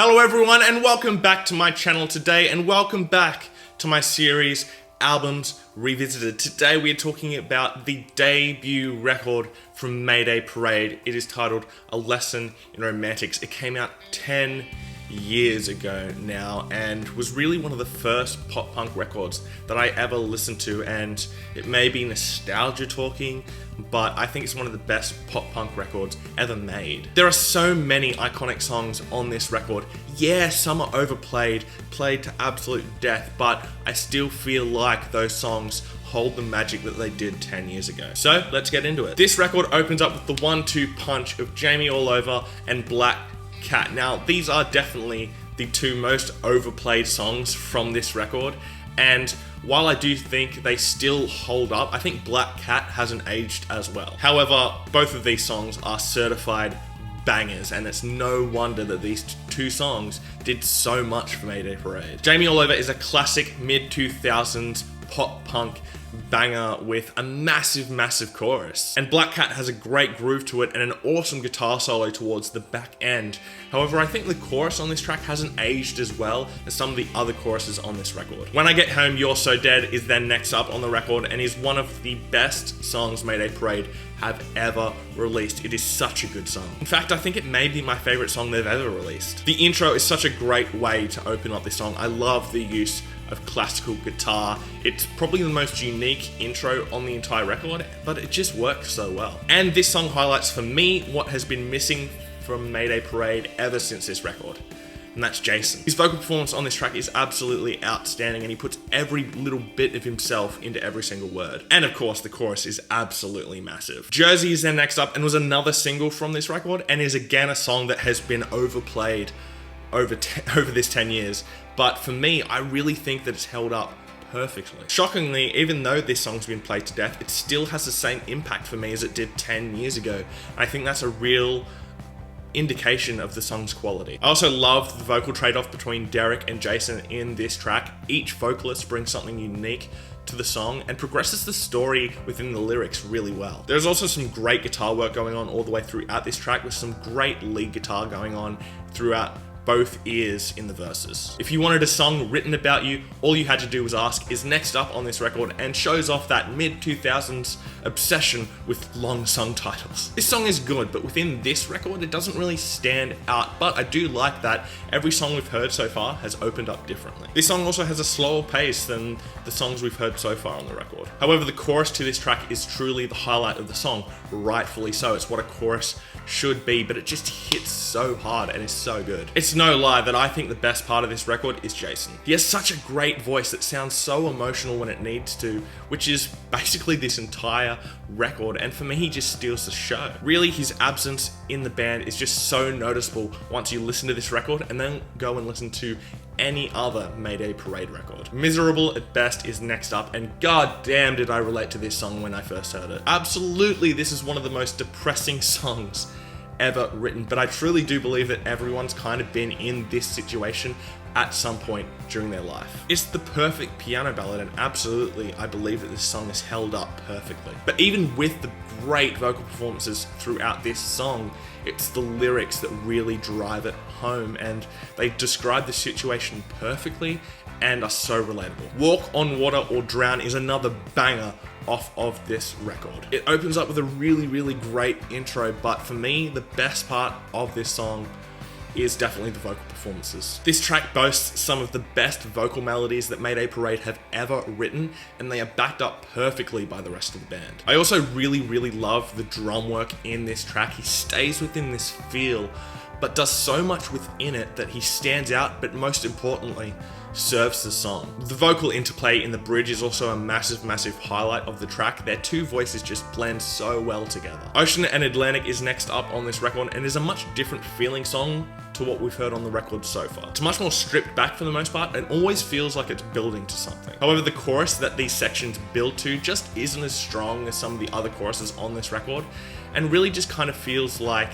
Hello everyone and welcome back to my channel today, and welcome back to my series Albums Revisited. Today we are talking about the debut record from Mayday Parade. It is titled A Lesson in Romantics. It came out 10 years ago now and was really one of the first pop punk records that I ever listened to, and it may be nostalgia talking, but I think it's one of the best pop punk records ever made. There are so many iconic songs on this record. Yeah, some are overplayed, played to absolute death, but I still feel like those songs hold the magic that they did 10 years ago. So let's get into it. This record opens up with the 1-2 punch of Jamie All Over and Black Cat. Now, these are definitely the two most overplayed songs from this record, and while I do think they still hold up, I think Black Cat hasn't aged as well. However, both of these songs are certified bangers, and it's no wonder that these two songs did so much for Mayday Parade. Jamie All Over is a classic mid-2000s pop punk banger with a massive chorus. And Black Cat has a great groove to it and an awesome guitar solo towards the back end. However, I think the chorus on this track hasn't aged as well as some of the other choruses on this record. When I Get Home, You're So Dead is then next up on the record and is one of the best songs Mayday Parade have ever released. It is such a good song. In fact, I think it may be my favorite song they've ever released. The intro is such a great way to open up this song. I love the use of classical guitar. It's probably the most unique intro on the entire record, but it just works so well. And this song highlights for me what has been missing from Mayday Parade ever since this record, and that's Jason. His vocal performance on this track is absolutely outstanding, and he puts every little bit of himself into every single word. And of course, the chorus is absolutely massive. Jersey is then next up and was another single from this record, and is again a song that has been overplayed over this 10 years. But for me, I really think that it's held up perfectly. Shockingly, even though this song's been played to death, it still has the same impact for me as it did 10 years ago. I think that's a real indication of the song's quality. I also love the vocal trade-off between Derek and Jason in this track. Each vocalist brings something unique to the song and progresses the story within the lyrics really well. There's also some great guitar work going on all the way throughout this track, with some great lead guitar going on throughout both ears in the verses. If you wanted a song written about you, all you had to do was ask is next up on this record, and shows off that mid-2000s obsession with long song titles. This song is good, but within this record it doesn't really stand out, but I do like that every song we've heard so far has opened up differently. This song also has a slower pace than the songs we've heard so far on the record. However, the chorus to this track is truly the highlight of the song, rightfully so. It's what a chorus should be, but it just hits so hard and is so good. It's no lie that I think the best part of this record is Jason. He has such a great voice that sounds so emotional when it needs to, which is basically this entire record, and for me he just steals the show. Really, his absence in the band is just so noticeable once you listen to this record and then go and listen to any other Mayday Parade record. Miserable at Best is next up, and god damn did I relate to this song when I first heard it. Absolutely, this is one of the most depressing songs ever written, but I truly do believe that everyone's kind of been in this situation at some point during their life. It's the perfect piano ballad, and absolutely I believe that this song is held up perfectly. But even with the great vocal performances throughout this song, it's the lyrics that really drive it home, and they describe the situation perfectly and are so relatable. Walk on Water or Drown is another banger off of this record. It opens up with a really great intro, but for me, the best part of this song is definitely the vocal performances. This track boasts some of the best vocal melodies that Mayday Parade have ever written, and they are backed up perfectly by the rest of the band. I also really love the drum work in this track. He stays within this feel, but does so much within it that he stands out, but most importantly, serves the song. The vocal interplay in the bridge is also a massive highlight of the track. Their two voices just blend so well together. Ocean and Atlantic is next up on this record and is a much different feeling song to what we've heard on the record so far. It's much more stripped back for the most part and always feels like it's building to something. However, the chorus that these sections build to just isn't as strong as some of the other choruses on this record, and really just kind of feels like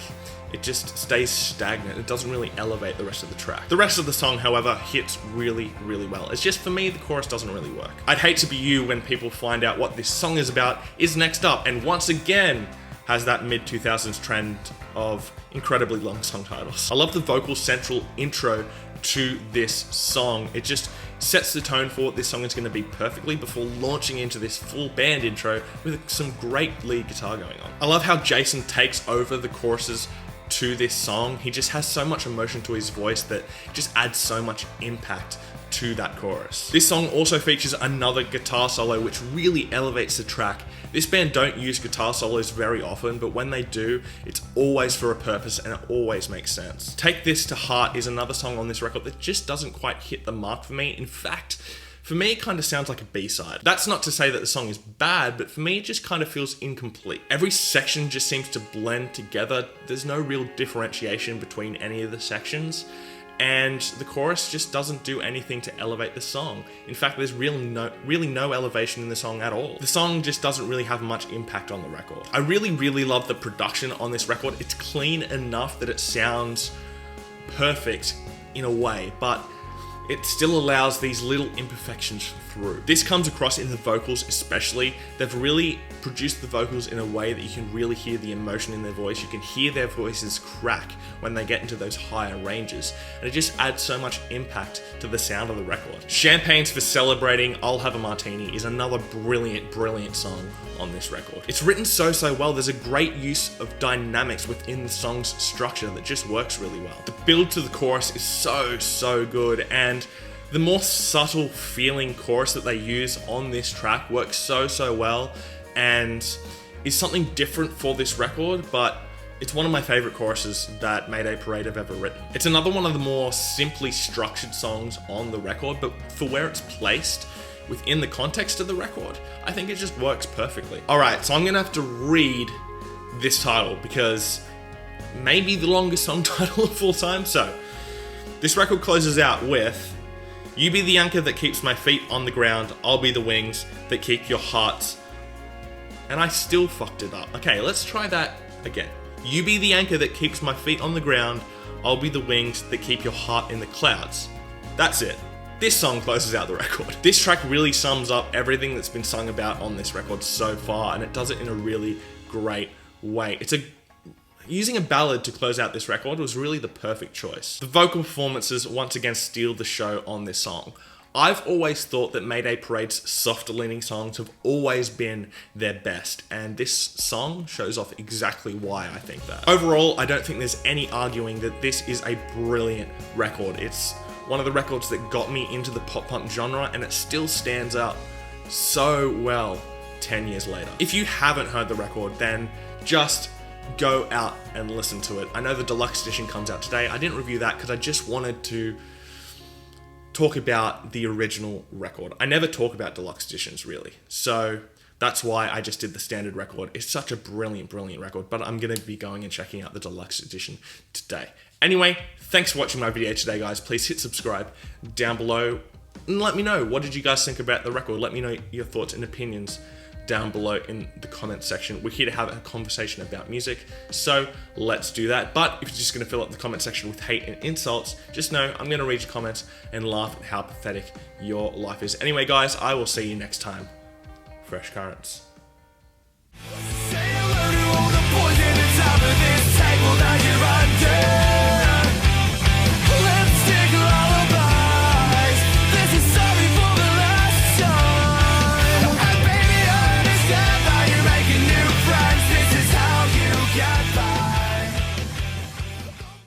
it just stays stagnant. It doesn't really elevate the rest of the track. The rest of the song, however, hits really well. It's just, for me, the chorus doesn't really work. I'd hate to be you when people find out what this song is about is next up, and once again, has that mid-2000s trend of incredibly long song titles. I love the vocal central intro to this song. It just sets the tone for what this song is going to be perfectly before launching into this full band intro with some great lead guitar going on. I love how Jason takes over the choruses to this song. He just has so much emotion to his voice that just adds so much impact to that chorus. This song also features another guitar solo which really elevates the track. This band don't use guitar solos very often, but when they do, it's always for a purpose and it always makes sense. Take This to Heart is another song on this record that just doesn't quite hit the mark for me. In fact, for me, it kind of sounds like a B-side. That's not to say that the song is bad, but for me, it just kind of feels incomplete. Every section just seems to blend together. There's no real differentiation between any of the sections, and the chorus just doesn't do anything to elevate the song. In fact, there's really no elevation in the song at all. The song just doesn't really have much impact on the record. I really love the production on this record. It's clean enough that it sounds perfect in a way, but it still allows these little imperfections through. This comes across in the vocals especially. They've really produced the vocals in a way that you can really hear the emotion in their voice. You can hear their voices crack when they get into those higher ranges. And it just adds so much impact to the sound of the record. Champagne's for Celebrating, I'll Have a Martini is another brilliant song on this record. It's written so well. There's a great use of dynamics within the song's structure that just works really well. The build to the chorus is so good, and the more subtle feeling chorus that they use on this track works so well and is something different for this record, but it's one of my favorite choruses that Mayday Parade have ever written. It's another one of the more simply structured songs on the record, but for where it's placed within the context of the record, I think it just works perfectly. Alright, so I'm gonna have to read this title because maybe the longest song title of all time. So, this record closes out with, you be the anchor that keeps my feet on the ground, I'll be the wings that keep your hearts. And I still fucked it up. Okay, let's try that again. You be the anchor that keeps my feet on the ground, I'll be the wings that keep your heart in the clouds. That's it. This song closes out the record. This track really sums up everything that's been sung about on this record so far, and it does it in a really great way. Using a ballad to close out this record was really the perfect choice. The vocal performances once again steal the show on this song. I've always thought that Mayday Parade's softer leaning songs have always been their best, and this song shows off exactly why I think that. Overall, I don't think there's any arguing that this is a brilliant record. It's one of the records that got me into the pop punk genre, and it still stands up so well 10 years later. If you haven't heard the record, then just go out and listen to it. I know the deluxe edition comes out today. I didn't review that because I just wanted to talk about the original record. I never talk about deluxe editions really, so that's why I just did the standard record. It's such a brilliant record, but I'm gonna be going and checking out the deluxe edition today. Anyway, thanks for watching my video today, guys. Please hit subscribe down below and let me know, what did you guys think about the record? Let me know your thoughts and opinions down below in the comments section. We're here to have a conversation about music, so let's do that. But if you're just gonna fill up the comment section with hate and insults, just know I'm gonna read your comments and laugh at how pathetic your life is. Anyway, guys, I will see you next time. Fresh Currents.